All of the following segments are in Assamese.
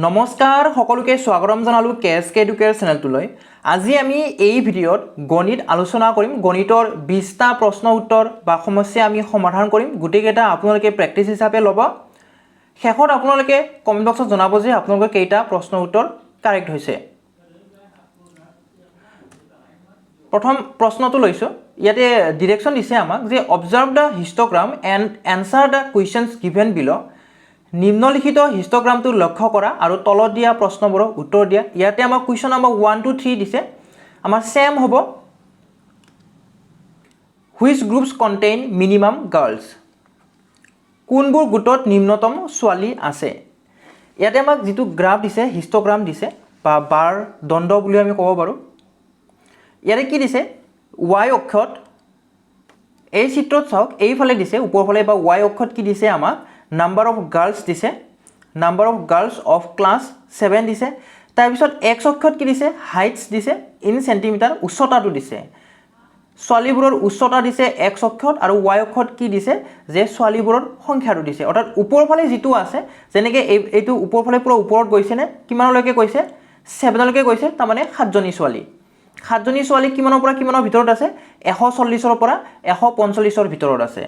নমস্কাৰ সকলোকে স্বাগতম জনালো কেএসকে এডুকেয়াৰ চেনেলটোলৈ। আজি আমি এই ভিডিঅ'ত গণিত আলোচনা কৰিম। গণিতৰ 20টা প্ৰশ্ন উত্তৰ বা সমস্যা আমি সমাধান কৰিম। গোটেইকেইটা আপোনালোকে প্ৰেক্টিছ হিচাপে ল'ব। শেষত আপোনালোকে কমেন্ট বক্সত জনাব যে আপোনালোকৰ কেইটা প্ৰশ্ন উত্তৰ কাৰেক্ট হৈছে। প্ৰথম প্ৰশ্নটো লৈছো। ইয়াতে ডিৰেকশ্যন দিছে আমাক যে observe the histogram and answer the questions given below. নিম্নলিখিত হিষ্টগ্ৰামটো লক্ষ্য কৰা আৰু তলত দিয়া প্ৰশ্নবোৰৰ উত্তৰ দিয়া। ইয়াতে আমাক কুৱেশ্যন নম্বৰ 1 2 3 দিছে। আমাৰ সেম হ'ব which groups contain minimum girls. কোনবোৰ গোটত নিম্নতম ছোৱালী আছে। ইয়াতে আমাক যিটো গ্ৰাফ দিছে হিষ্টগ্ৰাম দিছে বা বাৰ দণ্ড বুলি আমি ক'ব পাৰোঁ। ইয়াতে কি দিছে y অক্ষত এই চিত্ৰত চাওক এইফালে দিছে ওপৰফালে বা y অক্ষত কি দিছে আমাক নাম্বাৰ অফ গাৰ্লছ দিছে, number of girls of class 7 দিছে। তাৰপিছত x অক্ষত কি দিছে হাইটছ দিছে ইন চেণ্টিমিটাৰ, উচ্চতাটো দিছে। ছোৱালীবোৰৰ উচ্চতা দিছে x অক্ষত আৰু y অক্ষত কি দিছে যে ছোৱালীবোৰৰ সংখ্যাটো দিছে। অৰ্থাৎ ওপৰফালে যিটো আছে যেনেকৈ এইটো ওপৰফালে পুৰা ওপৰত গৈছেনে কিমানলৈকে কৈছে 7লৈকে গৈছে, তাৰমানে 7জনী ছোৱালী। 7জনী ছোৱালী কিমানৰ পৰা কিমানৰ ভিতৰত আছে 140ৰ পৰা 145ৰ ভিতৰত আছে।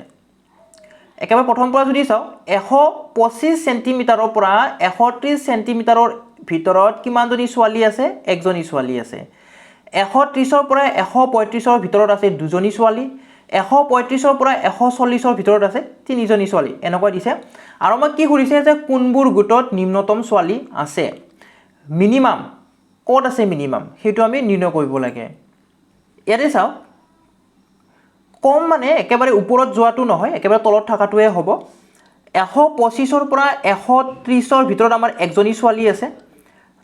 একেবাৰে প্ৰথম পৰা যদি চাওঁ 125 চেণ্টিমিটাৰৰ পৰা 130 চেণ্টিমিটাৰৰ ভিতৰত কিমানজনী ছোৱালী আছে একজনী ছোৱালী আছে। 130ৰ পৰা 135ৰ ভিতৰত আছে দুজনী ছোৱালী। 135ৰ পৰা 140ৰ ভিতৰত আছে তিনিজনী ছোৱালী। এনেকৈ দিছে আৰু আমাক কি সুধিছে যে কোনবোৰ গোটত নিম্নতম ছোৱালী আছে। মিনিমাম ক'ত আছে মিনিমাম সেইটো আমি নিৰ্ণয় কৰিব লাগে। ইয়াতে চাওঁ কম মানে একেবাৰে ওপৰত যোৱাটো নহয়, একেবাৰে তলত থকাটোৱে হ'ব। 125ৰ পৰা 130ৰ ভিতৰত আমাৰ একজনী ছোৱালী আছে।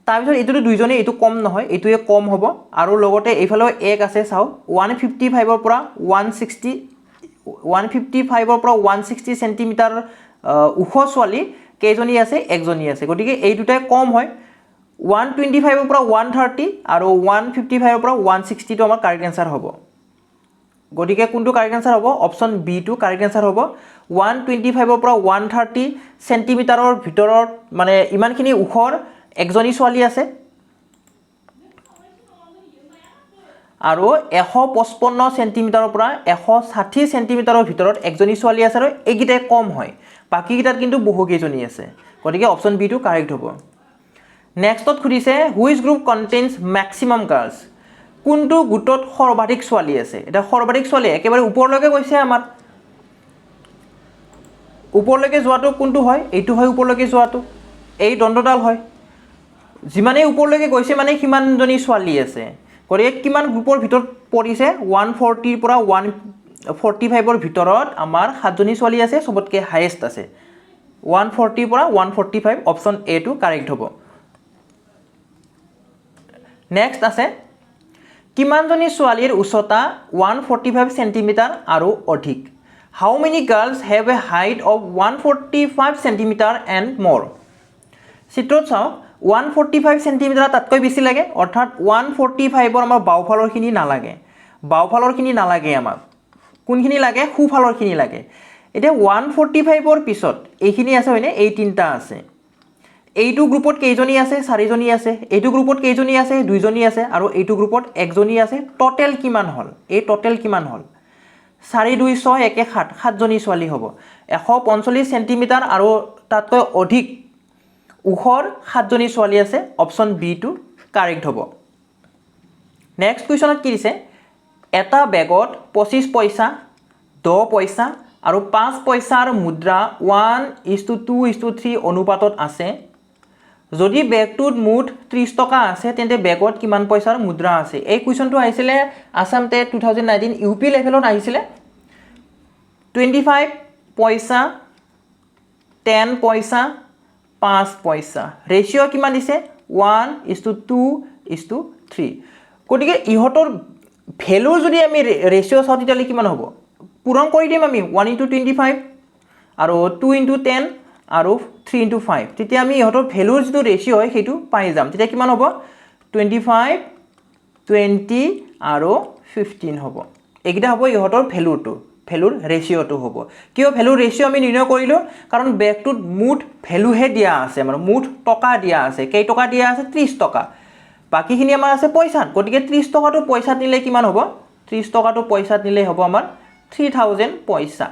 তাৰপিছত এইটোতো দুইজনী, এইটো কম নহয়, এইটোৱে কম হ'ব। আৰু লগতে এইফালেও এক আছে চাওক 155ৰ পৰা 160 চেণ্টিমিটাৰ ওখ ছোৱালী কেইজনী আছে একজনী আছে। গতিকে এই দুটাই কম হয়। 125ৰ পৰা 130 আৰু 155ৰ পৰা 160টো আমাৰ কাৰেক্ট এনসাৰ হ'ব। গতিকে কোনটো কাৰেক্ট এনসাৰ হ'ব অপশ্যন বি টো কাৰেক্ট এনসাৰ হ'ব। 125ৰ পৰা 130 চেণ্টিমিটাৰৰ ভিতৰত মানে ইমানখিনি ওখৰ একজনী ছোৱালী আছে। আৰু 155 চেণ্টিমিটাৰৰ পৰা 160 চেণ্টিমিটাৰৰ ভিতৰত একজনী ছোৱালী আছে আৰু এইকেইটাই কম হয়। বাকীকেইটাত কিন্তু বহুকেইজনী আছে। গতিকে অপশ্যন বি টো কাৰেক্ট হ'ব। নেক্সটত সুধিছে which group contains maximum girls. কোনটো গোটত সৰ্বাধিক ছোৱালী আছে। এটা সৰ্বাধিক ছোৱালী একেবাৰে ওপৰলৈকে গৈছে। আমাৰ ওপৰলৈকে যোৱাটো কোনটো হয় এইটো হয় ওপৰলৈকে যোৱাটো এই দণ্ডডাল হয়। যিমানেই ওপৰলৈকে গৈছে মানে সিমানজনী ছোৱালী আছে। গতিকে কিমান গ্ৰুপৰ ভিতৰত পৰিছে 140ৰ পৰা 145ৰ ভিতৰত আমাৰ 7জনী ছোৱালী আছে, চবতকৈ হায়েষ্ট আছে 140ৰ পৰা 145। অপশ্যন এ টো কাৰেক্ট হ'ব। নেক্সট আছে কিমানজনী ছোৱালীৰ উচ্চতা 145 চেণ্টিমিটাৰ আৰু অধিক। How many girls have a height of 145 centimetre and more. চিত্ৰত চাওক 145 চেণ্টিমিটাৰ তাতকৈ বেছি লাগে, অৰ্থাৎ 145ৰ আমাৰ বাওঁফালৰখিনি নালাগে। বাওঁফালৰখিনি নালাগে, আমাক কোনখিনি লাগে সোঁফালৰখিনি লাগে। এতিয়া 145ৰ পিছত এইখিনি আছে হয়নে, এই তিনিটা আছে। এইটো গ্ৰুপত কেইজনী আছে 4জনী আছে। এইটো গ্ৰুপত কেইজনী আছে 2জনী আছে আৰু এইটো গ্ৰুপত একজনী আছে। টোটেল কিমান হ'ল এই টোটেল কিমান হ'ল 4 2 6 1 7 7জনী ছোৱালী হ'ব। 145 চেণ্টিমিটাৰ আৰু তাতকৈ অধিক ওখৰ 7জনী ছোৱালী আছে। অপশ্যন বি টো কাৰেক্ট হ'ব। নেক্সট কুৱেশ্যনত কি দিছে এটা বেগত 25 পইচা 10 পইচা আৰু 5 পইচাৰ মুদ্ৰা 1:2:3 অনুপাতত আছে। যদি বেগটোত মুঠ 30 টকা আছে তেন্তে বেগত কিমান পইচাৰ মুদ্ৰা আছে। এই কুৱেশ্যনটো আহিছিলে আছাম টেট 2019 ইউপি লেভেলত আহিছিলে। 25 পইচা 10 পইচা 5 পইচা ৰেচিঅ' কিমান দিছে 1:2:3। গতিকে ইহঁতৰ ভেলুৰ যদি আমি ৰেচিঅ' চাওঁ তেতিয়াহ'লে কিমান হ'ব পূৰণ কৰি দিম আমি 1:25 আৰু 2:10 আৰু 3:5। তেতিয়া আমি ইহঁতৰ ভেলুৰ যিটো ৰেচিঅ' হয় সেইটো পাই যাম। তেতিয়া কিমান হ'ব 25 20 আৰু 15 হ'ব। এইকেইটা হ'ব ইহঁতৰ ভেলুটো ভ্যালুৰ ৰেচিঅ'টো হ'ব কিয় ভ্যালুৰ ৰেচিঅ' আমি নিৰ্ণয় কৰিলোঁ কাৰণ বেগটোত মুঠ ভ্যালুহে দিয়া আছে আমাৰ মুঠ টকা দিয়া আছে কেই টকা দিয়া আছে 30 টকা বাকিখিনি আমাৰ আছে পইচা গতিকে 30 টকাটো পইচাত নিলে কিমান হ'ব 30 টকাটো পইচাত নিলে হ'ব আমাৰ 3000 পইচা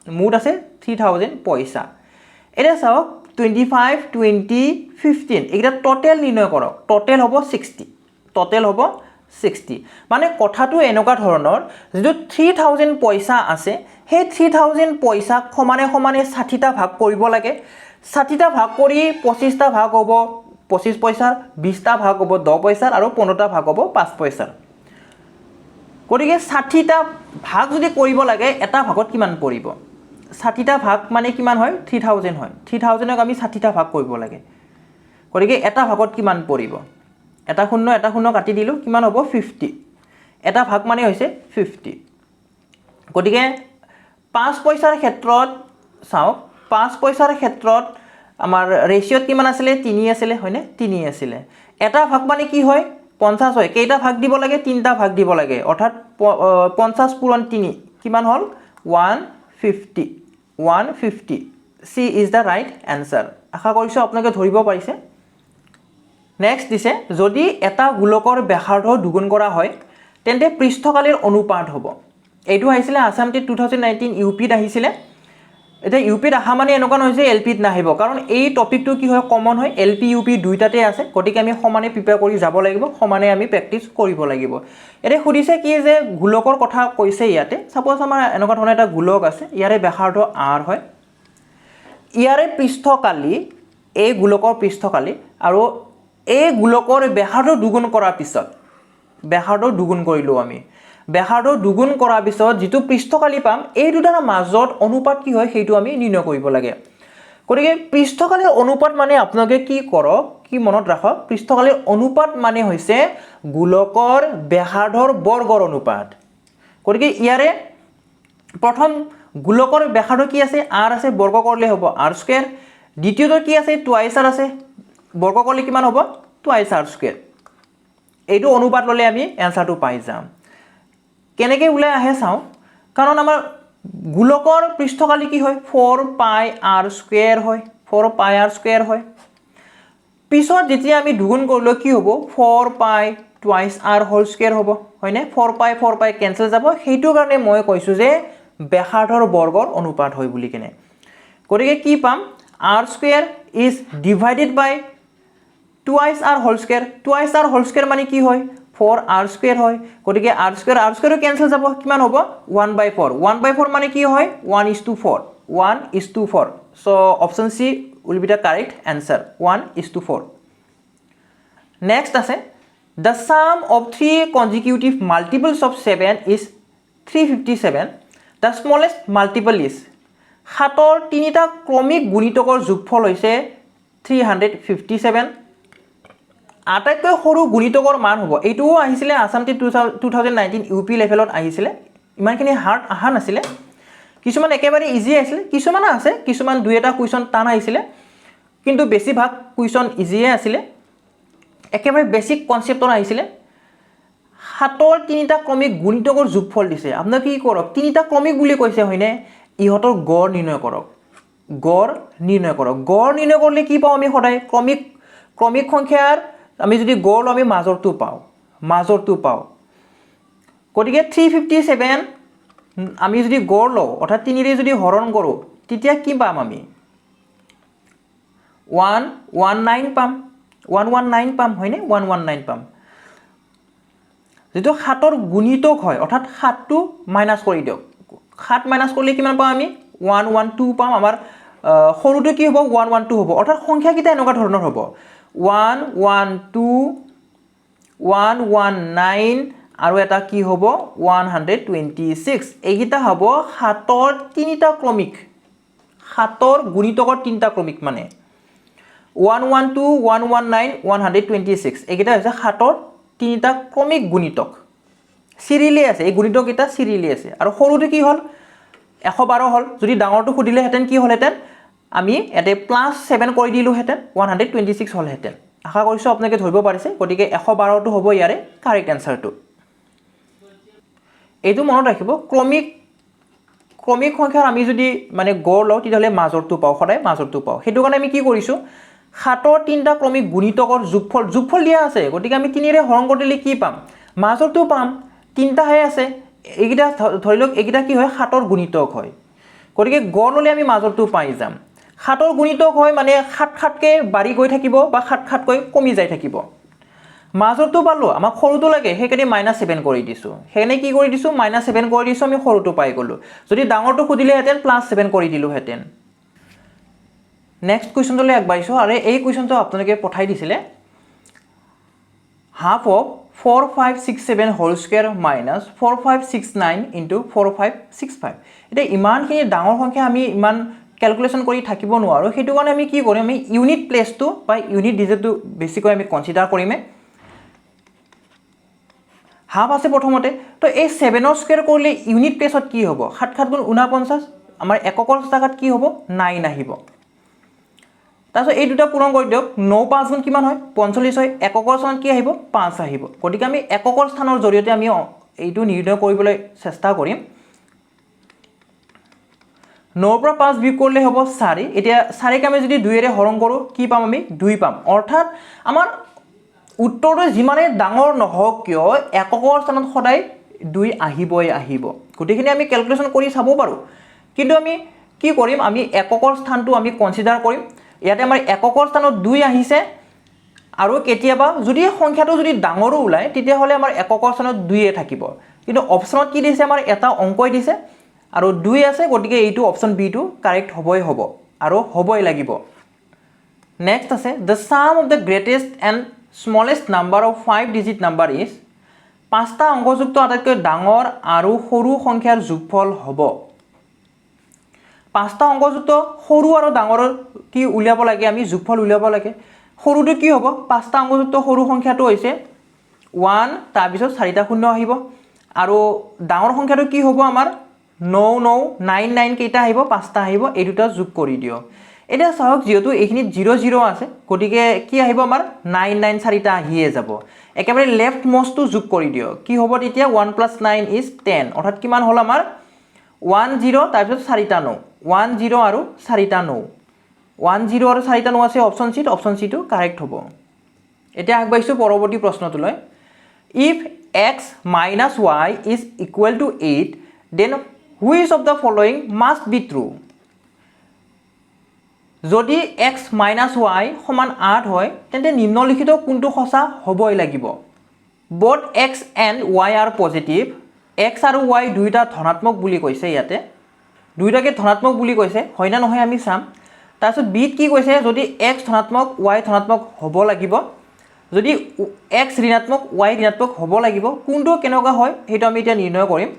মুঠ আছে 3000 পইচা এটা চাওক 25 20 15 এটা টোটাল নিৰ্ণয় কৰক টোটাল হ'ব 60 টোটাল হ'ব 60 মানে কথাটো এনেকুৱা ধৰণৰ যেটো 3000 পইচা আছে সেই 3000 পইচা সমানে সমানে 60টা ভাগ কৰিব লাগে 60টা ভাগ কৰি 25টা ভাগ হ'ব 25 পইচাৰ 20টা ভাগ হ'ব 10 পইচাৰ আৰু 15টা ভাগ হ'ব 5 পইচাৰ গতিকে 60টা ভাগ যদি কৰিব লাগে এটা ভাগত কিমান পৰিব 60টা ভাগ মানে কিমান হয় 3000 হয় 3000ক আমি 60টা ভাগ কৰিব লাগে গতিকে এটা ভাগত কিমান পৰিব এটা শূন্য কাটি দিলো কিমান হ'ব 50 এটা ভাগ মানে হৈছে 50 গতিকে 5 পইচাৰ ক্ষেত্ৰত চাওক 5 পইচাৰ ক্ষেত্ৰত আমাৰ ৰেচিঅ'ত কিমান আছিল 3 আছিল হয়নে 3 আছিল এটা ভাগ মানে কি হয় 50 হয় কেইটা ভাগ দিব লাগে তিনটা ভাগ দিব লাগে অৰ্থাৎ 50 পূৰণ 3 কিমান হল 150 C is the right answer আশা কৰিছো আপোনালোকে ধৰিব পাৰিছে নেক্সট দিছে যদি এটা গোলকৰ ব্যাসাৰ্ধ দুগুণ কৰা হয় তেন্তে পৃষ্ঠকালীৰ অনুপাত হ'ব এইটো আহিছিল আসামটি 2019 ইউপিত আহিছিল এটা ইউপিত আহা মানে এনেকুৱা নহয় যে এলপিত নাহিব কাৰণ এই টপিকটো কি হয় কমন হয় এলপি ইউপি দুইটাতে আছে গতিকে আমি সমানে প্ৰিপেয়াৰ কৰি যাব লাগিব সমানে আমি প্ৰেক্টিস কৰিব লাগিব এতে খুদিছে কি যে গোলকৰ কথা কৈছে ইয়াতে সাপোজ আমাৰ এনেকুৱা ধৰণৰ এটা গোলক আছে ইয়াৰে ব্যাসাৰ্ধ r হয় ইয়াৰে পৃষ্ঠকালি এই গোলকৰ পৃষ্ঠকালি আৰু এই গোলকৰ ব্যাসাৰ্ধ দুগুণ কৰাৰ পিছত ব্যাসাৰ্ধ দুগুণ কৰিলো আমি ব্যাসাৰ্ধ দুগুণ কৰাৰ পিছত যেটো পৃষ্ঠকালি পাম এই দুটাৰ মাজত অনুপাত কি হয় সেইটো আমি নিৰ্ণয় কৰিব লাগে গতিকে পৃষ্ঠকালিৰ অনুপাত মানে আপোনালোকে কি কৰক কি মনত ৰাখক পৃষ্ঠকালিৰ অনুপাত মানে হৈছে গোলকৰ ব্যাসাৰ্ধৰ বৰ্গৰ অনুপাত গতিকে ইয়াৰে প্ৰথম গোলকৰ ব্যাসাৰ্ধ কি আছে r আছে বৰ্গ কৰিলে হ'ব r স্কয়াৰ দ্বিতীয়টো কি আছে টুৱাইছ r আছে বৰ্গ কৰিলে কিমান হ'ব টুৱাইছ r স্কয়াৰ এইটো অনুপাত ললে আমি এনসাৰটো পাই যাম কেনেকৈ উলাই আহে চাও কাৰণ আমাৰ গোলকৰ পৃষ্ঠকালি কি হয় 4 পাই r স্কয়াৰ হয় 4 পাই r স্কয়াৰ হয় পিছত যেতিয়া আমি দুগুণ কৰিলে কি হ'ব 4 পাই টুৱাইছ r হোল স্কয়াৰ হ'ব হয়নে 4 পাই কেনসেল যাব সেইটো কাৰণে মই কৈছো যে ব্যাসাৰ্ধৰ বৰ্গৰ অনুপাত হয় বুলি কেনে গতিকে কি পাম r square is divided by twice r whole square মানে কি হয় 4r স্কয়াৰ হয় গতিকে r স্কয়াৰ কেনসেল যাব কিমান হ'ব 1/4 মানে কি হয় 1:4 so option C will be the correct answer 1:4 next আছে the sum of three consecutive multiples of 7 is 357 the smallest multiple is 7ৰ তিনিটা ক্ৰমিক গুণিতকৰ যোগফল হৈছে 357 আটাইতকৈ সৰু গুণিতকৰ মান হ'ব এইটো আহিছিল আসামটি 2019 ইউপি লেভেলত আহিছিল ইমানখিনি হাৰ্ড আহা নাছিল কিছুমান একেবাৰে ইজি আছিল কিছুমান আছে কিছুমান দুই এটা কোৱেশ্চন টান আহিছিল কিন্তু বেছিভাগ কোৱেশ্চন ইজিয়ে আছিল একেবাৰে বেসিক কনসেপ্টৰ আহিছিল 7ৰ তিনিটা ক্ৰমিক গুণিতকৰ যোগফল দিছে আপোনাক কি কৰক তিনিটা ক্ৰমিক বুলি কৈছে হয়নে ইহতৰ গড় নিৰ্ণয় কৰক গড় নিৰ্ণয় কৰিলে কি পাও আমি সদায় ক্ৰমিক সংখ্যাৰ আমি যদি গড় আমি মাজৰটো পাও গতিকে 357 আমি যদি গড় লও অৰ্থাৎ 3 ৰে যদি হৰণ কৰো তেতিয়া কি পাম আমি 119 পাম 119 পাম হয়নে 119 পাম যেটো 7ৰ গুণিতক হয় অৰ্থাৎ 7 টো মাইনাস কৰি দিও 7 মাইনাস কৰিলে কিমান পাম আমি 112 পাম আমাৰ সৰুটো কি হ'ব 112 হ'ব অৰ্থাৎ সংখ্যা কিটা এনেকুৱা ধৰণৰ হ'ব 112 119 আৰু এটা কি হ'ব 126 এইগিটা হ'ব 7ৰ তিনিটা ক্ৰমিক 7ৰ গুণিতকৰ তিনিটা ক্ৰমিক মানে 112 119 126 এইগিটা হৈছে 7ৰ তিনিটা ক্ৰমিক গুণিতক সিৰিয়ালি আছে এই গুণিতক কিটা সিৰিয়ালি আছে আৰু সৰুটো কি হ'ল 112 হ'ল যদি ডাঙৰটো খুদিলে হেতেন কি হ'ল হেতেন আমি এতে +7 কৰি দিলো হেতেন 126 হ'ল হেতেন আশা কৰিছো আপোনালোকে ধৰিব পাৰিছে গতিকে 112 টো হ'ব ইয়াৰে কাৰেক্ট আনসাৰটো এইটো মনত ৰাখিব ক্ৰমিক ক্ৰমিক সংখ্যাৰ আমি যদি মানে গড় লওঁ তেতিয়াহ'লে মাজৰটো পাওঁ সদায় মাজৰটো পাওঁ সেইটো কাৰণে আমি কি কৰিছোঁ 7ৰ 3টা ক্ৰমিক গুণিতকৰ যোগফল দিয়া আছে গতিকে আমি 3 ৰে হৰণ কৰিলে কি পাম মাজৰটো পাম 3টাহে আছে এইকেইটা ধৰি লওক এইকেইটা কি হয় 7ৰ গুণিতক হয় গতিকে গড় ল'লে আমি মাজৰটো পাই যাম 7ৰ গুণিতক হয় মানে 7 কে বাঢ়ি গৈ থাকিব বা 7 কৈ কমি যাই থাকিব মাজৰটো পালো আমাক সৰুটো লাগে সেইকাৰণে -7 কৰি দিছো সেইকাৰণে কি কৰি দিছো -7 কৰি দিছো আমি সৰুটো পাই গলো যদি ডাঙৰটো খুদিলে হেতেন +7 কৰি দিলো হেতেন নেক্সট কোৱেশ্চনলৈ আগবাঢ়িছো আৰু এই কোৱেশ্চনটো আপোনালোকে পঠাই দিছিলে half of 4567 whole square minus 4569 into 4565 এটা ইমানখিনি ডাঙৰ সংখ্যা আমি ইমান ক্যালকুলেশন কৰি থাকিব নোৱাৰো সেইটো কাৰণে আমি কি কৰিম আমি ইউনিট প্লেসটো বা ইউনিট ডিজিটটো বেছিকৈ আমি কনসিডাৰ কৰিম হাফ আছে প্ৰথমতে তো এই 7ৰ স্কয়াৰ কৰিলে ইউনিট প্লেসত কি হ'ব 7 7 গুণ 49 আমাৰ এককৰ জাগাত কি হ'ব 9 আহিব তাছত এই দুটা পূৰণ কৰি দিয়ক 9 5 গুণ কিমান হয় 45 হয় এককৰ স্থানত কি আহিব 5 আহিব গতিকে আমি এককৰ স্থানৰ জৰিয়তে আমি এইটো নিৰ্ণয় কৰিবলৈ চেষ্টা কৰিম 9 পৰা 5 বিয়োগ কৰিলে হ'ব 4 এতিয়া 4 কে আমি যদি 2 ৰে হৰণ কৰো কি পাম আমি 2 পাম অৰ্থাৎ আমাৰ উত্তৰটো যিমানে ডাঙৰ নহওক কিয় এককৰ স্থানত সদায় 2 আহিব গতিখিনি আমি ক্যালকুলেশন কৰি চাব পাৰো কিন্তু আমি কি কৰিম আমি এককৰ স্থানটো আমি কনসিডাৰ কৰিম ইয়াতে আমাৰ এককৰ স্থানত 2 আহিছে আৰু কেতিয়াবা যদি সংখ্যাটো যদি ডাঙৰো ওলাই তেতিয়া হলে আমাৰ এককৰ স্থানত 2 এ থাকিব কিন্তু অপচনত কি দিছে আমাৰ এটা অংকই দিছে আৰু 2 আছে গতিকে এইটো অপচন বি টো কাৰেক্ট হ'ব আৰু হ'বই লাগিব নেক্সট আছে the sum of the greatest and smallest number of 5 digit number is পাঁচটা অংকযুক্ত আটাইতকৈ ডাঙৰ আৰু সৰু সংখ্যাৰ যোগফল হ'ব পাঁচটা অংকযুক্ত সৰু আৰু ডাঙৰৰ কি উলিয়াব লাগে আমি যোগফল উলিয়াব লাগে সৰুটো কি হ'ব পাঁচটা অংকযুক্ত সৰু সংখ্যাটো হৈছে 1 তাৰ পিছত 4টা শূন্য আহিব আৰু ডাঙৰ সংখ্যাটো কি হ'ব আমাৰ 9999 কেইটা আহিব পাঁচটা আহিব এই দুটা যোগ কৰি দিও এটা চাওক যেহেতু এইখিনি 00 আছে গতিকে কি আহিব আমাৰ 99 4টা আহিয়ে যাব একেবাৰে লেফট মোষ্টটো যোগ কৰি দিও কি হ'ব তেতিয়া 1 + 9 is 10 অৰ্থাৎ কিমান হ'ল আমাৰ 10 তাৰ পিছত 4টা 9 10 আৰু 4টা 9 10 আৰু 4টা 9 আছে অপচন সি টো কাৰেক্ট হ'ব এতিয়া আগবাইছো পৰৱৰ্তী প্ৰশ্নটোলৈ if x - y is equal to 8 then which of the following must be true যদি x - y সমান 8 হয় তেন্তে নিম্নলিখিত কোনটো সঁচা হ'বই লাগিব both x and y are positive x আৰু y দুইটা ধনাত্মক বুলি কৈছে ইয়াতে দুইটাকে ধনাত্মক বুলি কৈছে হয় না নহয় আমি চাম তাৰপিছত b কি কৈছে যদি x ধনাত্মক y ধনাত্মক হ'ব লাগিব যদি x ঋণাত্মক y ঋণাত্মক হ'ব লাগিব কোনটো কেনেকুৱা হয় হেতু আমি এতিয়া নিৰ্ণয় কৰিম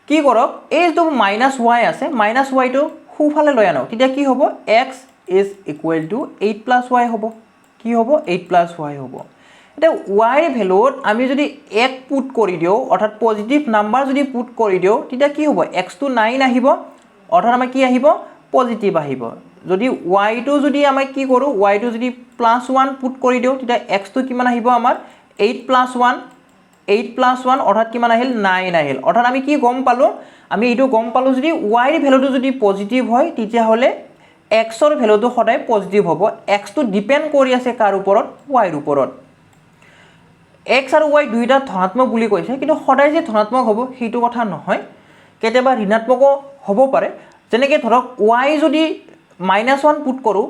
কি কৰক এই যে -y আছে -y টো খুফালে লৈ আনো তেতিয়া কি হ'ব x is equal to 8 + y হ'ব কি হ'ব 8 + y হ'ব এটা y ৰ ভ্যালুত আমি যদি 1 পুট কৰি দিও অৰ্থাৎ পজিটিভ নাম্বাৰ যদি পুট কৰি দিও তেতিয়া কি হ'ব x টো 9 আহিব অৰ্থাৎ আমাৰ কি আহিব পজিটিভ আহিব যদি y টো যদি আমি কি কৰো y টো যদি +1 পুট কৰি দিও তেতিয়া x টো কিমান আহিব আমাৰ 8 + 1 অৰ্থাৎ কিমান আহিল 9 আহিল অৰ্থাৎ আমি কি গম পালো আমি এইটো গম পালো যদি y ৰ ভ্যালুটো যদি পজিটিভ হয় তেতিয়া হলে x ৰ ভ্যালুটো সদায় পজিটিভ হ'ব x টো ডিপেন্ড কৰি আছে কাৰ ওপৰত y ৰ ওপৰত x আৰু y দুইটা ধনাত্মক বুলি কৈছে কিন্তু সদায় যে ধনাত্মক হ'ব সেইটো কথা নহয় কেতিয়াবা ঋণাত্মকও হ'ব পাৰে যেনেকৈ ধৰক y যদি -1 পুট কৰো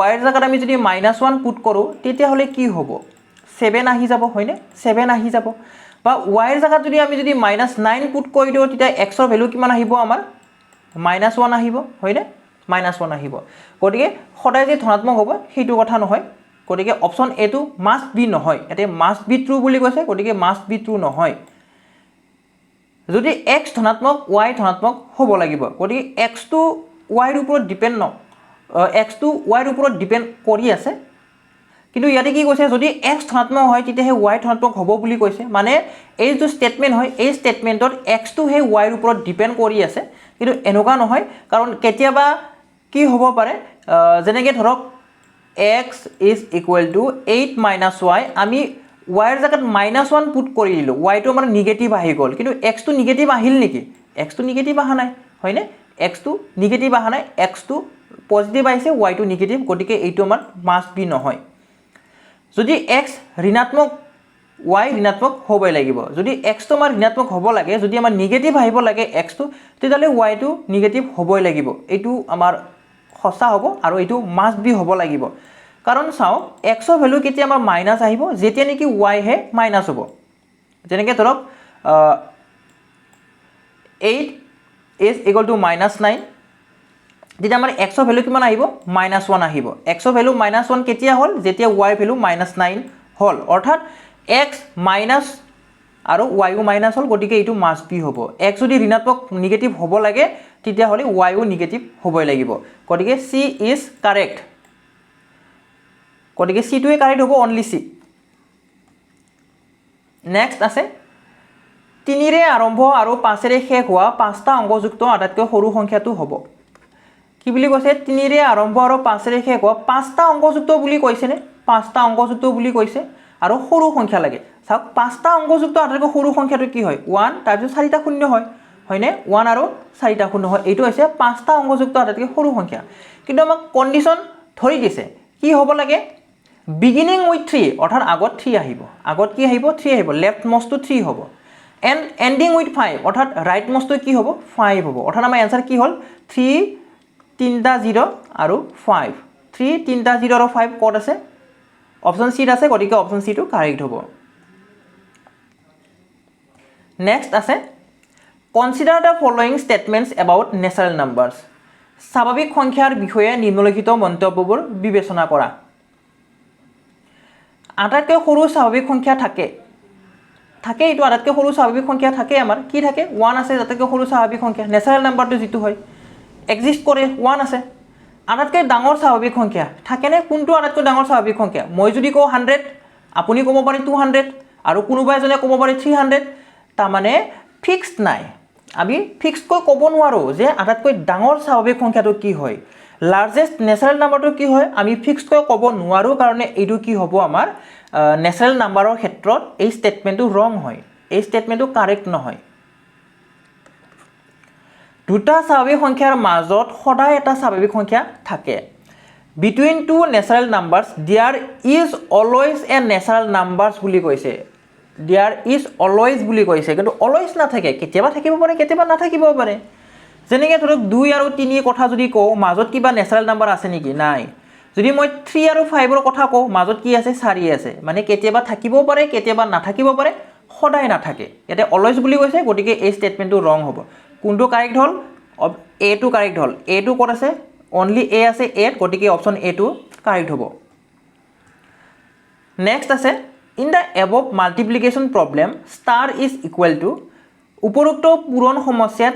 y ৰ জাগাত আমি যদি -1 পুট কৰো তেতিয়া হলে কি হ'ব 7 আহি যাব হয়নে 7 আহি যাব বা y ৰ জাগাত যদি আমি যদি -9 পুট কৰি দিও তেতিয়া x ৰ ভ্যালু কিমান আহিব আমাৰ -1 আহিব হয়নে -1 আহিব গতিকে সদায় যে ধনাত্মক হ'ব সেইটো কথা নহয় গতিকে অপচন এ টো মাষ্ট বি নহয় এতে মাষ্ট বি ট্ৰু বুলি কৈছে গতিকে মাষ্ট বি ট্ৰু নহয় যদি x ধনাত্মক y ধনাত্মক হ'ব লাগিব গতিকে x টো y ৰ ওপৰত ডিপেন্ড x টো y ৰ ওপৰত ডিপেন্ড কৰি আছে কিন্তু ইয়াতে কি কৈছে যদি x ধনাত্মক হয় তেতিয়া হে y ধনাত্মক হ'ব বুলি কৈছে মানে এই যে স্টেটমেন্ট হয় এই স্টেটমেন্টত x টো হে y ৰ ওপৰত ডিপেন্ড কৰি আছে কিন্তু এনেকুৱা নহয় কাৰণ কেতিয়াবা কি হ'ব পাৰে যেনেকৈ ধৰক x is equal to 8 - y আমি ৱাইৰ জেগাত -1 পুট কৰি দিলোঁ, ৱাইটো আমাৰ নিগেটিভ আহি গ'ল, কিন্তু এক্সটো নিগেটিভ আহিল নেকি? এক্সটো নিগেটিভ অহা নাই, হয়নে? এক্সটো নিগেটিভ অহা নাই, এক্সটো পজিটিভ আহিছে, ৱাইটো নিগেটিভ, গতিকে এইটো আমাৰ মাষ্ট বি নহয়। যদি এক্স ঋণাত্মক, ৱাই ঋণাত্মক হ'বই লাগিব। যদি এক্সটো আমাৰ ঋণাত্মক হ'ব লাগে, যদি আমাৰ নিগেটিভ আহিব লাগে এক্সটো, তেতিয়াহ'লে ৱাইটো নিগেটিভ হ'বই লাগিব। এইটো আমাৰ সঁচা হ'ব আৰু এইটো মাষ্ট বি হ'ব লাগিব। কাৰণ চাওক, এক্সৰ ভেলু কেতিয়া আমাৰ মাইনাছ আহিব? যেতিয়া নেকি ৱাইহে মাইনাছ হ'ব। যেনেকৈ ধৰক 8 is equal to -9, তেতিয়া আমাৰ এক্সৰ ভেলু কিমান আহিব? -1 আহিব। এক্সৰ ভেলু -1 কেতিয়া হ'ল? যেতিয়া ৱাইৰ ভেলু -9 হ'ল। অৰ্থাৎ এক্স মাইনাছ আৰু ৱাইও মাইনাছ হ'ল, গতিকে এইটো মাষ্ট বি হ'ব। এক্স যদি ঋণাত্মক নিগেটিভ হ'ব লাগে, তেতিয়াহ'লে ৱাইও নিগেটিভ হ'বই লাগিব। গতিকে চি ইজ কাৰেক্ট। গতিকে চিটোৱে কাৰেক্ট হ'ব, অনলি চি। নেক্সট আছে 3ৰে আৰম্ভ আৰু 5ৰে শেষ হোৱা 5টা অংকযুক্ত আটাইতকৈ সৰু সংখ্যাটো হ'ব। কি বুলি কৈছে? 3ৰে আৰম্ভ আৰু 5ৰে শেষ হোৱা 5টা অংকযুক্ত বুলি কৈছেনে? 5টা অংকযুক্ত বুলি কৈছে আৰু সৰু সংখ্যা লাগে। চাওক, 5টা অংকযুক্ত আটাইতকৈ সৰু সংখ্যাটো কি হয়? 1, তাৰপিছত 4টা শূন্য হয়, হয়নে? 1 আৰু 4টা শূন্য হয়। এইটো হৈছে 5টা অংকযুক্ত আটাইতকৈ সৰু সংখ্যা। কিন্তু আমাক কণ্ডিশ্যন ধৰি দিছে, কি হ'ব লাগে? বিগিনিং উইথ 3, অৰ্থাৎ আগত 3 আহিব। আগত কি আহিব? 3 আহিব। লেফ্ট মষ্টটো 3 হ'ব। এণ্ড এণ্ডিং উইথ 5, অৰ্থাৎ ৰাইট মষ্টটো কি হ'ব? 5 হ'ব। অৰ্থাৎ আমাৰ এনচাৰ কি হ'ল? 3, 3টা 0 আৰু 5। 3, 3টা 0 আৰু 5 ক'ত আছে? অপশ্যন চিত আছে, গতিকে অপশ্যন চিটো কাৰেক্ট হ'ব। নেক্সট আছে consider the following statements about natural numbers. স্বাভাৱিক সংখ্যাৰ বিষয়ে নিম্নলিখিত মন্তব্যবোৰ বিবেচনা কৰা। আটাইতকৈ সৰু স্বাভাৱিক সংখ্যা থাকে, এইটো আটাইতকৈ সৰু স্বাভাৱিক সংখ্যা থাকে আমাৰ। কি থাকে? 1 আছে, আটাইতকৈ সৰু স্বাভাৱিক সংখ্যা। নেচাৰেল নাম্বাৰটো যিটো হয়, এক্সিষ্ট কৰে, 1 আছে। আটাইতকৈ ডাঙৰ স্বাভাৱিক সংখ্যা থাকেনে? কোনটো আটাইতকৈ ডাঙৰ স্বাভাৱিক সংখ্যা? মই যদি কওঁ 100, আপুনি ক'ব পাৰে 200, আৰু কোনোবা এজনে ক'ব পাৰে 300। তাৰমানে ফিক্সড নাই, আমি ফিক্সকৈ ক'ব নোৱাৰোঁ যে আটাইতকৈ ডাঙৰ স্বাভাৱিক সংখ্যাটো কি হয়। লাৰ্জেষ্ট নেচাৰেল নাম্বাৰটো কি হয়, আমি ফিক্সকৈ ক'ব নোৱাৰোঁ, কাৰণে এইটো কি হ'ব? আমাৰ নেচাৰেল নাম্বাৰৰ ক্ষেত্ৰত এই ষ্টেটমেণ্টটো ৰং হয়, এই ষ্টেটমেণ্টটো কাৰেক্ট নহয়। দুটা স্বাভাৱিক সংখ্যাৰ মাজত সদায় এটা স্বাভাৱিক সংখ্যা থাকে। Between two natural numbers there is always a natural numbers বুলি কৈছে। দেয়াৰ ইজ অলৱেজ বুলি কৈছে, কিন্তু অলৱেজ নাথাকে, কেতিয়াবা থাকিব পাৰে, কেতিয়াবা নাথাকিব পাৰে। যেনেকৈ ধৰক 2 আৰু 3 কথা যদি কওঁ, মাজত কিবা নেচাৰেল নাম্বাৰ আছে নেকি? নাই। যদি মই 3 আৰু 5ৰ কথা কওঁ, মাজত কি আছে? 4 আছে। মানে কেতিয়াবা থাকিবও পাৰে, কেতিয়াবা নাথাকিব পাৰে, সদায় নাথাকে। ইয়াতে অলৱেজ বুলি কৈছে, গতিকে এই ষ্টেটমেণ্টটো ৰং হ'ব। কোনটো কাৰেক্ট হ'ল? এটো কাৰেক্ট হ'ল। এটো ক'ত আছে? অনলি এ আছে এত, গতিকে অপশ্যন এটো কাৰেক্ট হ'ব। নেক্সট আছে in the above multiplication problem star is equal to, উপৰোক্ত পূৰণ সমস্যাত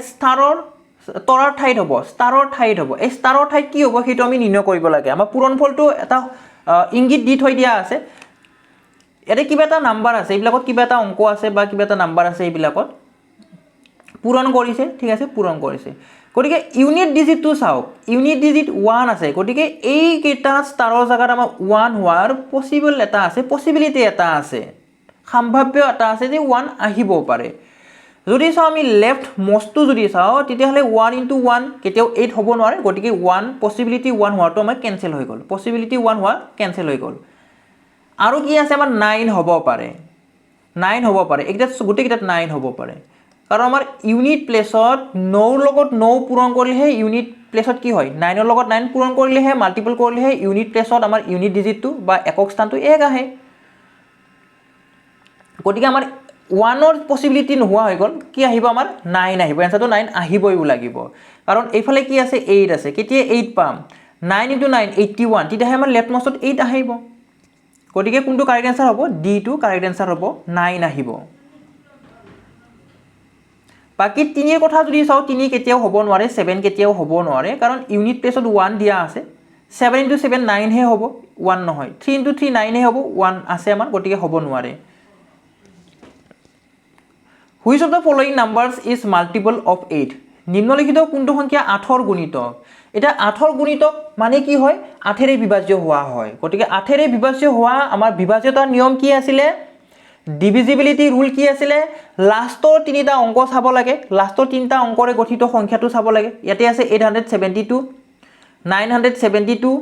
তৰাৰ ঠাইত হ'ব, ষ্টাৰৰ ঠাইত হ'ব। এই ষ্টাৰৰ ঠাইত কি হ'ব সেইটো আমি নিৰ্ণয় কৰিব লাগে। আমাৰ পূৰণফলটো এটা ইংগিত দি থৈ দিয়া আছে। ইয়াতে কিবা এটা নাম্বাৰ আছে, এইবিলাকত কিবা এটা অংক আছে বা কিবা এটা নাম্বাৰ আছে, এইবিলাকত পূৰণ কৰিছে, ঠিক আছে, পূৰণ কৰিছে। গতিকে ইউনিট ডিজিটটো চাওক, ইউনিট ডিজিট 1 আছে, গতিকে এইকেইটা ষ্টাৰৰ জেগাত আমাৰ 1 হোৱাৰ পচিবল এটা আছে, পচিবিলিটি এটা আছে, সম্ভাৱ্য এটা আছে যে 1 আহিব পাৰে। যদি চাওঁ আমি লেফ্ট মষ্টটো যদি চাওঁ, তেতিয়াহ'লে 1 × 1 কেতিয়াও 8 হ'ব নোৱাৰে, গতিকে 1 পচিবিলিটি 1 হোৱাটো আমাৰ কেঞ্চেল হৈ গ'ল, পচিবিলিটি 1 হোৱা কেঞ্চেল হৈ গ'ল। আৰু কি আছে? আমাৰ 9 হ'ব পাৰে, 9 হ'ব পাৰে, এইকেইটাত গোটেইকেইটাত 9 হ'ব পাৰে। কাৰণ আমাৰ ইউনিট প্লেছত 9ৰ লগত 9 পূৰণ কৰিলেহে ইউনিট প্লেছত কি হয়? 9ৰ লগত 9 পূৰণ কৰিলেহে, মাল্টিপল কৰিলেহে ইউনিট প্লেছত আমাৰ ইউনিট ডিজিটটো বা একক স্থানটো 1 আহে। গতিকে আমাৰ 1ৰ পচিবিলিটি নোহোৱা হৈ গ'ল, কি আহিব? আমাৰ 9 আহিব। এনচাৰটো 9 আহিবই লাগিব, কাৰণ এইফালে কি আছে? 8 আছে। কেতিয়া 8 পাম? 9 × 9 81, তেতিয়াহে আমাৰ লেফ্ট মষ্টত 8 আহিব। গতিকে কোনটো কাৰেক্ট এনচাৰ হ'ব? ডিটো কাৰেক্ট এনচাৰ হ'ব, 9 আহিব। বাকী 3ৰ কথা যদি চাওঁ, 3 কেতিয়াও হ'ব নোৱাৰে, 7 কেতিয়াও হ'ব নোৱাৰে, কাৰণ ইউনিট প্লেছত 1 দিয়া আছে। 7 × 7 9 হে হ'ব, 1 নহয়। 3 × 3 9 হে হ'ব, 1 আছে আমাৰ, গতিকে হ'ব নোৱাৰে। Which of the following numbers is multiple of 8? নিম্নলিখিত কোনটো সংখ্যা 8ৰ গুণিতক? এতিয়া 8ৰ গুণিতক মানে কি হয়? 8ৰে বিভাজ্য হোৱা হয়। গতিকে 8ৰে বিভাজ্য হোৱা আমাৰ বিভাজ্যতাৰ নিয়ম কি আছিলে? ডিভিজিবিলিটি ৰুল কি আছিলে লাষ্টৰ তিনিটা অংক চাব লাগে লাষ্টৰ তিনিটা অংকৰে গঠিত সংখ্যাটো চাব লাগে ইয়াতে আছে 872 972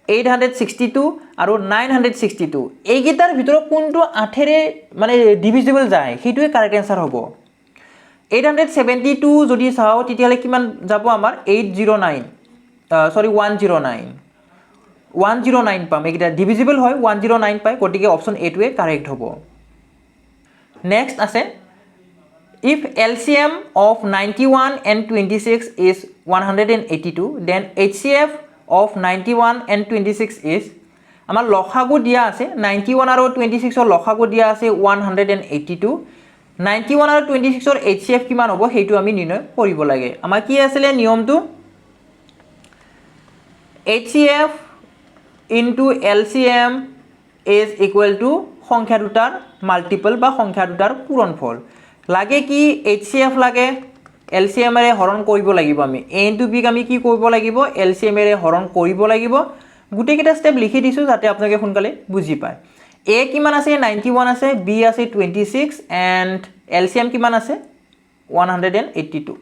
862 আৰু 962 এইকেইটাৰ ভিতৰত কোনটো 8ৰে মানে ডিভিজিবল যায় সেইটোৱে কাৰেক্ট আনসাৰ হ'ব 872 যদি চাও তেতিয়ালে কিমান যাব আমাৰ 109 পাম এইকেইটা ডিভিজিবল হয় 109 পায় গতিকে অপচন এ টোৱে কাৰেক্ট হ'ব নেক্সট আছে if LCM of 91 and 26 is 182 then HCF of 91 and 26 is আমাৰ লসাগু দিয়া আছে 91 আৰু 26 ৰ লসাগু দিয়া আছে 182 91 আৰু 26 ৰ HCF কিমান হ'ব হেইটো আমি নিৰ্ণয় কৰিব লাগে আমাৰ কি আছিল নিয়মটো HCF into LCM is equal to সংখ্যা দুটাৰ মাল্টিপল বা সংখ্যা দুটাৰ পূৰণফল লাগে কি HCF লাগে LCM এৰে হৰণ কৰিব লাগিব আমি a into b আমি কি কৰিব লাগিব LCM এৰে হৰণ কৰিব লাগিব গুটেকেটা স্টেপ লিখি দিছো যাতে আপোনালোকে সোনকালে বুজি পায় a কিমান আছে 91 আছে b আছে 26 and LCM কিমান আছে 182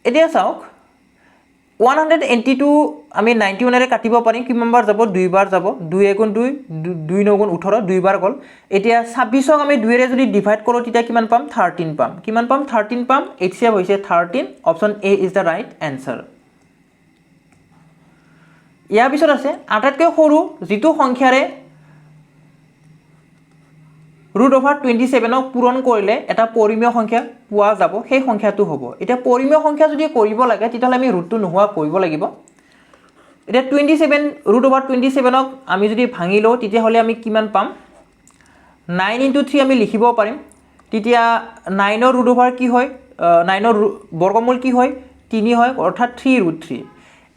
এতিয়া চাওক 182 আমি 91 এৰে কাটিব পাৰিম কিমান বাৰ যাব দুই বাৰ যাব 2 গুণ 2 2 9 গুণ 18 দুই বাৰ গল এতিয়া 26 ক আমি 2 এৰে যদি ডিভাইড কৰো তেতিয়া কিমান পাম 13 পাম কিমান পাম 13 পাম HCF হৈছে 13 option a is the right answer ইয়াৰ পিছত আছে আটাইতকৈ সৰু যেটো সংখ্যাৰে √27 ক পূৰণ কৰিলে এটা পৰিমেয় সংখ্যা পোৱা যাব সেই সংখ্যাটো হ'ব এটা পৰিমেয় সংখ্যা যদি কৰিব লাগে তেতিয়ালে আমি ৰুটটো নোহোৱা কৰিব লাগিব এটা 27 √27 ক আমি যদি ভাঙি লও তেতিয়া হলে আমি কিমান পাম 9 * 3 আমি লিখিব পাৰিম তেতিয়া 9 ৰ √, কি হয় 9 ৰ বৰ্গমূল কি হয় 3 হয় অৰ্থাৎ 3√3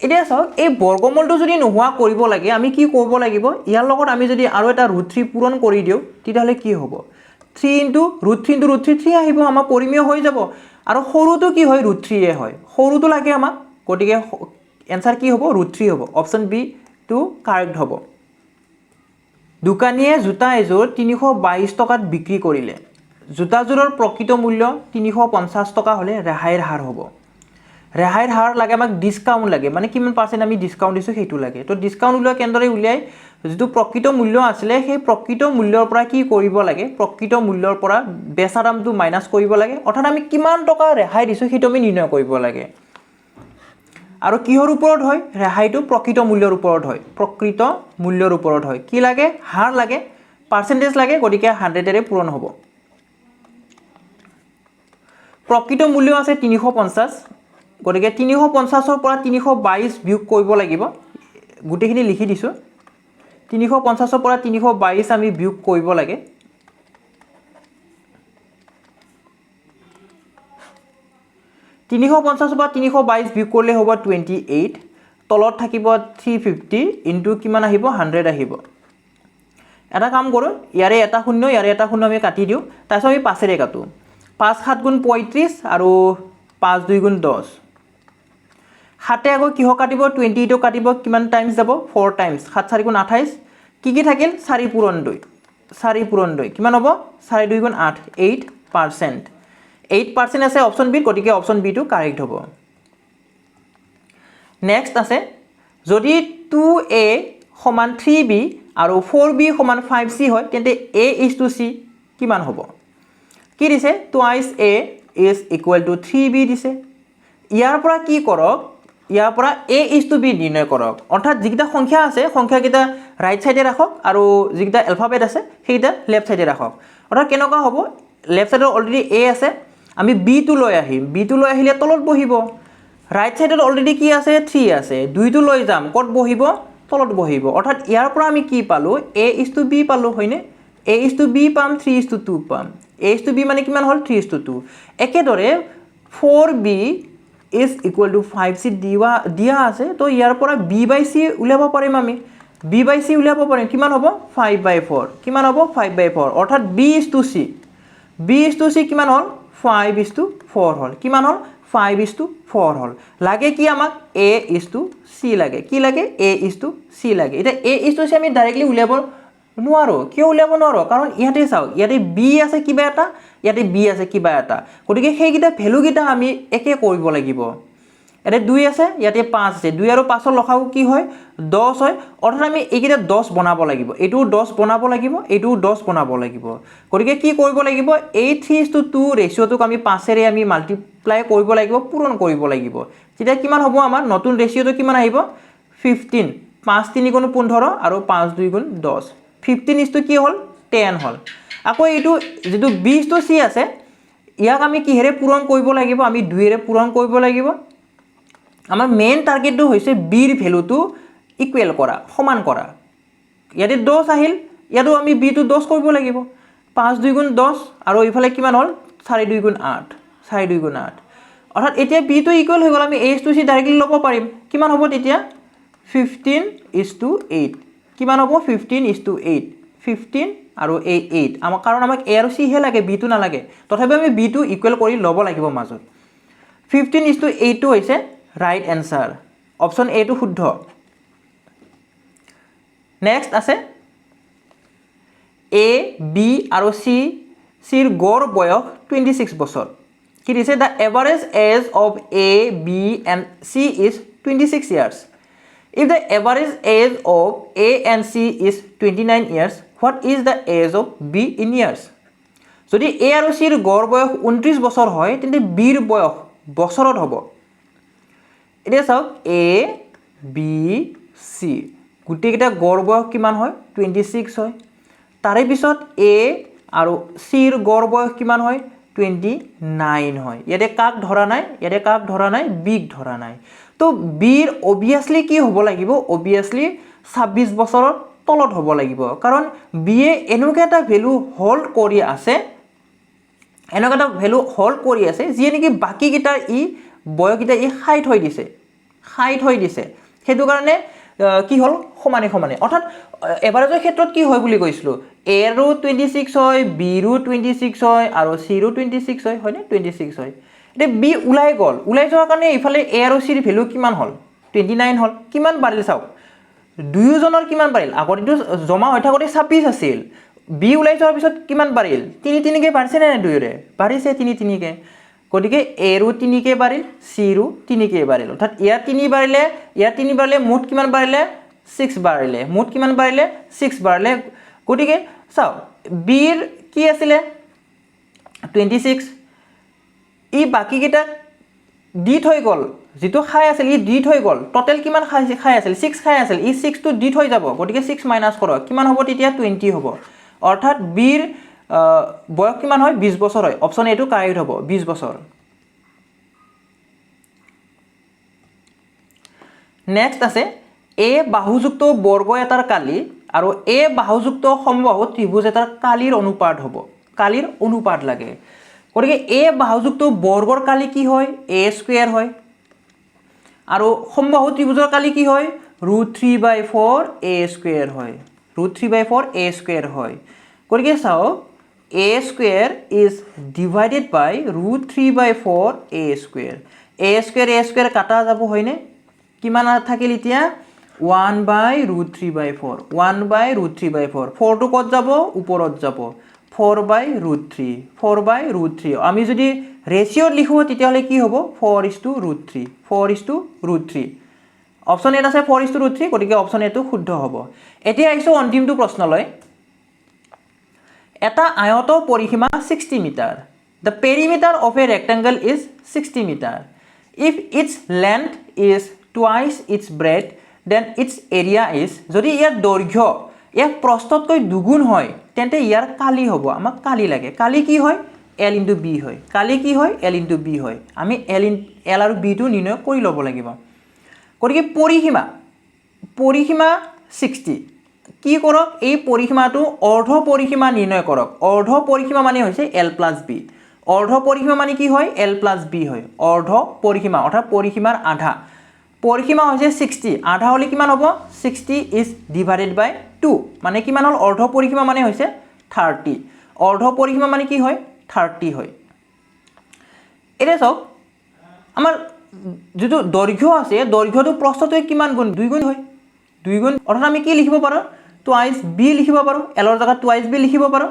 এতিয়া চাওক এই বৰ্গমূলটো যদি নোহোৱা কৰিব লাগে আমি কি কৰিব লাগিব ইয়াৰ লগত আমি যদি আৰু এটা √3 পূৰণ কৰি দিও তেতিয়ালে কি হ'ব 3 * √3 3 আহিব আমাৰ পৰিমেয় হৈ যাব আৰু সৰুটো কি হয় √3 এ হয় সৰুটো লাগে আমাক গটিকে आंसर কি হ'ব √3 হ'ব অপচন বি টু কারেক্ট হ'ব দোকানীয়ে জোতা এযোৰ 322 টকাত বিক্ৰী কৰিলে জোতাযোৰৰ প্ৰকৃত মূল্য 350 টকা হলে ৰেহাইৰ হাৰ হ'ব ৰেহাইৰ হাৰ লাগে আমাক ডিসকাউন্ট লাগে মানে কিমান পাৰ্সেন্ট আমি ডিসকাউন্ট দিছো সেইটো লাগে তো ডিসকাউন্ট উলিয়া কেনেদৰে উলিয়াই যেটো প্ৰকৃত মূল্য আছিল সেই প্ৰকৃত মূল্যৰ পৰা কি কৰিব লাগে প্ৰকৃত মূল্যৰ পৰা বেচা দামটো মাইনাস কৰিব লাগে অৰ্থাৎ আমি কিমান টকা ৰেহাই দিছো সেইটো আমি নিৰ্ণয় কৰিব লাগে আৰু কিহৰ ওপৰত হয় ৰেহাইটো প্ৰকৃত মূল্যৰ ওপৰত হয় প্ৰকৃত মূল্যৰ ওপৰত হয় কি লাগে হাৰ লাগে পাৰ্সেন্টেজ লাগে গটিকে 100 এৰে পূৰণ হ'ব প্ৰকৃত মূল্য আছে 350 গটিকে 350 ৰ পৰা 322 বিয়োগ কৰিব লাগিব গুটেখিনি লিখি দিছো 350 ৰ পৰা 322 আমি বিয়োগ কৰিব লাগে 350 ৰ পৰা 322 বিয়োগ কৰিলে হ'ব 28 তলত থাকিব 350 ইনটু কিমান আহিব 100 আহিব এটা কাম কৰো ইয়াৰে এটা শূন্য ইয়াৰে এটা শূন্য আমি কাটি দিও তাৰপিছত আমি 5 এৰে কাটো 5 7 গুণ 35 আৰু 5 2 গুণ 10 হাতে আগো কিহ কাটিব 28 কাটিব কিমান টাইমছ যাব 4 টাইমছ 7 4 গুণ 28 কি থাকিল 4 পূৰণ 2 কিমান হ'ব 4 2 গুণ 8 8% 8% আছে অপচন বি গটিকে অপচন বি টু কারেক্ট হ'ব নেক্সট আছে যদি 2a সমান 3b আৰু 4b সমান 5c হয় তেন্তে a is to c কিমান হ'ব কি দিছে twice a is equal to 3b দিছে ইয়াৰ পৰা কি কৰক ইয়াৰ পৰা a is to b নিৰ্ণয় কৰক অৰ্থাৎ যিকিটা সংখ্যা আছে সংখ্যাকিটা ৰাইট সাইডে ৰাখক আৰু যিকিটা এলফাবেট আছে সেইটা লেফট সাইডে ৰাখক অৰ্থাৎ কেনেকুৱা হ'ব লেফট সাইডত অলৰেডি a আছে আমি b টু লৈ আহিম b টু লৈ আহিলে তলত বহিব রাইট সাইডত অলরেডি কি আছে 3 আছে 2 টু লৈ যাম কত বহিব তলত বহিব অর্থাৎ ইয়াৰ পৰা আমি কি পালো a is to b পালো হয়নে a is to b পাম 3 is to 2 পাম a is to b মানে কিমান হল 3 is to 2 একেদৰে 4b is equal to 5c দিয়া আছে তো ইয়াৰ পৰা b by c উলিয়াব পাৰিম আমি b by c উলিয়াব পাৰিম কিমান হ'ব 5/4 কিমান হ'ব 5/4 অৰ্থাৎ b is to c কিমান হল 5 is to 4 হল কিমান হল 5 is to 4 হল লাগে কি আমাক a is to c লাগে কি লাগে a is to c লাগে এটা a is to c আমি ডাইৰেক্টলি উলিয়াব নোৱাৰো কিয় উলিয়াব নোৱাৰো কাৰণ ইয়াতে চাওক ইয়াতে বি আছে কিবা এটা ইয়াতে বি আছে কিবা এটা গতিকে সেইকেইটা ভ্যালুকেইটা আমি একে কৰিব লাগিব ইয়াতে 2 আছে ইয়াতে 5 আছে 2 আৰু 5 ৰ লসাগু কি হয় 10 হয় অৰ্থাৎ আমি এইকেইটা 10 বনাব লাগিব এটো 10 বনাব লাগিব এটো 10 বনাব লাগিব গতিকে কি কৰিব লাগিব এই 3:2 ৰেশিওটোক আমি 5 এৰে আমি মাল্টিপ্লাই কৰিব লাগিব পূৰণ কৰিব লাগিব তেতিয়া কিমান হ'ব আমাৰ নতুন ৰেশিওটো কিমান আহিব 15 5 3 গুণ 15 আৰু 5 2 গুণ 10 15 কি হল 10 হল আকৌ এইটো যেটো b/c আছে ইয়াক আমি কিহেৰে পূৰণ কৰিব লাগিব আমি 2 এৰে পূৰণ কৰিব লাগিব আমাৰ মেইন টাৰ্গেটটো হৈছে b ৰ ভ্যালুটো ইকুৱেল কৰা সমান কৰা ইয়াতে 10 আহিল ইয়াতো আমি b টো 10 কৰিব লাগিব 5 2 গুণ 10 আৰু ইফালে কিমান হল 4 2 গুণ 8 4 2 গুণ 8 অৰ্থাৎ এতিয়া b টো ইকুৱেল হৈ গল আমি h/c ডাইৰেক্টলি লব পাৰিম কিমান হ'ব তেতিয়া 15:8 কিমান হ'ব 15:8 15 আৰু 8 আমাৰ কাৰণ আমাক a আৰু c হে লাগে b টো নালাগে তথাপি আমি b টো ইকুৱেল কৰি লব লাগিব মাজত 15:8 টো হৈছে ৰাইট এনসাৰ অপচন এ টো শুদ্ধ নেক্সট আছে a b আৰু c ৰ গড় বয়স 26 বছৰ কি দিছে the average age of a b and c is 26 years if the average age of a and c is 29 years what is the age of b in years যদি a আৰু c ৰ গড় বয়স 29 বছৰ হয় তেন্তে b ৰ বয়স বছৰত হ'ব এটা চাওক a b c গুটেকেটা গড় বয়স কিমান হয় 26 হয় তাৰে পিছত a আৰু c ৰ গড় বয়স কিমান হয় 29 হয় ইয়াতে কাক ধৰা নাই b ক ধৰা নাই তো b ৰ obviously কি হ'ব লাগিব obviously 26 বছৰৰ তলত হ'ব লাগিব কাৰণ b এ এনেকুৱা এটা ভ্যালু হোল্ড কৰি আছে যি নেকি বাকি কিটা ই বয়কিটা ই হাই থৈ দিছে হেতু কাৰণে কি হল সমানে অৰ্থাৎ এভাৰেজৰ ক্ষেত্ৰত কি হয় বুলি কৈছিলো a ৰো 26 হয় b ৰো 26 হয় আৰু c ৰো 26 হয় হয়নে 26 হয় এটা b উলাই যোৱাৰ কাৰণে ইফালে a আৰু c ৰ ভ্যালু কিমান হল 29 হল কিমান বাঢ়িল চাওক দুয়োজনৰ কিমান বাঢ়িল আগতেটো জমা হৈ থাকোতে 26 আছিল b উলাই যোৱাৰ পিছত কিমান বাঢ়িল 3 কে বাঢ়িছে নে দুয়োৰে বাঢ়িছে 3 কে গতিকে a ৰো 3 কে বাঢ়িল c ৰো 3 কে বাঢ়িল অৰ্থাৎ ইয়াৰ 3 বাঢ়িলে মুঠ কিমান বাঢ়িলে 6 বাঢ়িলে মুঠ কিমান বাঢ়িলে 6 বাঢ়িলে গতিকে চাও b ৰ কি আছিল 26 ই বাকি কিটা ডি থৈ গল যেটো খাই আছিল ই ডি থৈ গল টোটাল কিমান খাই আছিল 6 খাই আছিল ই 6 টো ডি থৈ যাব গতিকে 6 মাইনাস কৰক কিমান হ'ব তেতিয়া 20 হ'ব অৰ্থাৎ b ৰ বয়স কিমান হয় 20 বছৰ হয় অপচন এ টো কাৰেক্ট হ'ব 20 বছৰ নেক্সট আছে a বাহুযুক্ত বৰ্গ এটাৰ কালি আৰু a বাহুযুক্ত সমবাহু ত্ৰিভুজ এটাৰ কালিৰ অনুপাত লাগে গতিকে a বাহুযুক্ত বৰ্গৰ কালি কি হয় a স্কয়াৰ হয় আৰু সমবাহু ত্ৰিভুজৰ কালি কি হয় √3/4 a স্কয়াৰ হয় √3/4 a স্কয়াৰ হয় গতিকে চাও a square is divided by √3/4 a square কাটা যাব হয়নে কিমান থাকিল এতিয়া 1/√3/4 4 টো কত যাব ওপৰত যাব 4/√3 আমি যদি ৰেশিও লিখো তেতিয়া হলে কি হ'ব 4:√3 অপচন এ আছে 4:√3 গতিকে অপচন এ টো শুদ্ধ হ'ব এতিয়া আইছো অন্তিমটো প্ৰশ্নলৈ এটা আয়তৰ পৰিসীমা 60 metre the perimeter of a rectangle is 60 meter if its length is twice its breadth then its area is যদি ইয়াৰ দৈৰ্ঘ্য এক প্ৰস্থতকৈ দুগুণ হয় তেন্তে ইয়াৰ কালি হ'ব আমাক কালি লাগে কালি কি হয় l * b হয় কালি কি হয় l * b হয় আমি l আৰু b টো নিৰ্ণয় কৰি লব লাগিব গতিকে পৰিসীমা 60 কি কৰক এই পৰিসীমাটো অৰ্ধ পৰিসীমা নিৰ্ণয় কৰক অৰ্ধ পৰিসীমা মানে হৈছে l + b অৰ্ধ পৰিসীমা মানে কি হয় l + b হয় অৰ্ধ পৰিসীমা অৰ্থাৎ পৰিসীমাৰ আধা পৰিসীমা হৈছে 60 আধা হলে কিমান হ'ব 60 is divided by 2 মানে কিমান হল অৰ্ধ পৰিসীমা মানে হৈছে 30 অৰ্ধ পৰিসীমা মানে কি হয় 30 হয় এটা চাওক আমাৰ যেটো দৈৰ্ঘ্য আছে দৈৰ্ঘ্যটো প্ৰস্থটো কিমান গুণ 2 গুণ হয় 2 গুণ অৰ্থাৎ আমি কি লিখিব পাৰো টুৱাইচ বি লিখিব পাৰোঁ এলৰ জেগাত টুৱাইচ বি লিখিব পাৰোঁ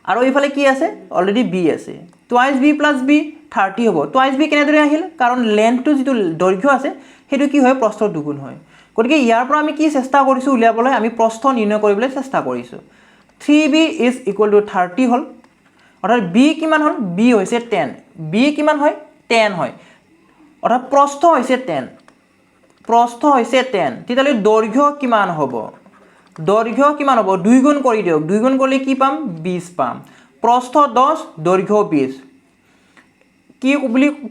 আৰু এইফালে কি আছে অলৰেডি বি আছে টুৱাইচ বি প্লাছ বি 30 হ'ব টুৱাইচ বি কেনেদৰে আহিল কাৰণ লেন্থটো যিটো দৈৰ্ঘ্য আছে সেইটো কি হয় প্ৰস্থৰ দুগুণ হয় গতিকে ইয়াৰ পৰা আমি কি চেষ্টা কৰিছোঁ উলিয়াবলৈ আমি প্ৰস্থ নিৰ্ণয় কৰিবলৈ চেষ্টা কৰিছোঁ 3b ইজ ইকুৱেল টু 30 হ'ল অৰ্থাৎ b কিমান হ'ল b হৈছে 10 b কিমান হয় 10 হয় অৰ্থাৎ প্ৰস্থ হৈছে 10 তেতিয়াহ'লে দৈৰ্ঘ্য কিমান হ'ব দৈৰ্ঘ্য কিমান হ'ব 2 গুণ কৰি দিয়ক 2 গুণ কৰিলে কি পাম 20 পাম প্ৰস্থ 10 দৈৰ্ঘ্য 20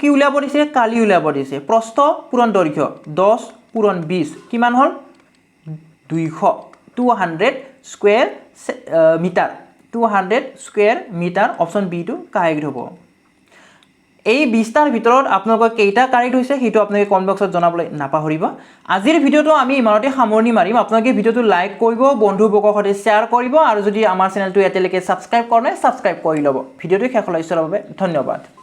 কি উলিয়াব দিছে কালি উলিয়াব দিছে প্ৰস্থ পূৰণ দৈৰ্ঘ্য 10 পূৰণ 20 কিমান হ'ল 200 square metre 200 square metre option b টো কাৰেক্ট হ'ব এই 20টাৰ ভিতৰত আপোনালোকৰ কেইটা কাৰেক্ট হৈছে সেইটো আপোনালোকে কমেন্ট বক্সত জনাবলৈ নাপাহৰিব আজিৰ ভিডিওটো আমি ইমানতে সামৰণি মাৰিম আপোনালোকে ভিডিওটো লাইক কৰিব বন্ধুবৰ্গৰ সৈতে শ্বেয়াৰ কৰিব আৰু যদি আমাৰ চেনেলটো এতিয়ালৈকে সাবস্ক্ৰাইব কৰা নাই সাবস্ক্ৰাইব কৰি ল'ব ভিডিওটো শেষলৈ চোৱাৰ বাবে ধন্যবাদ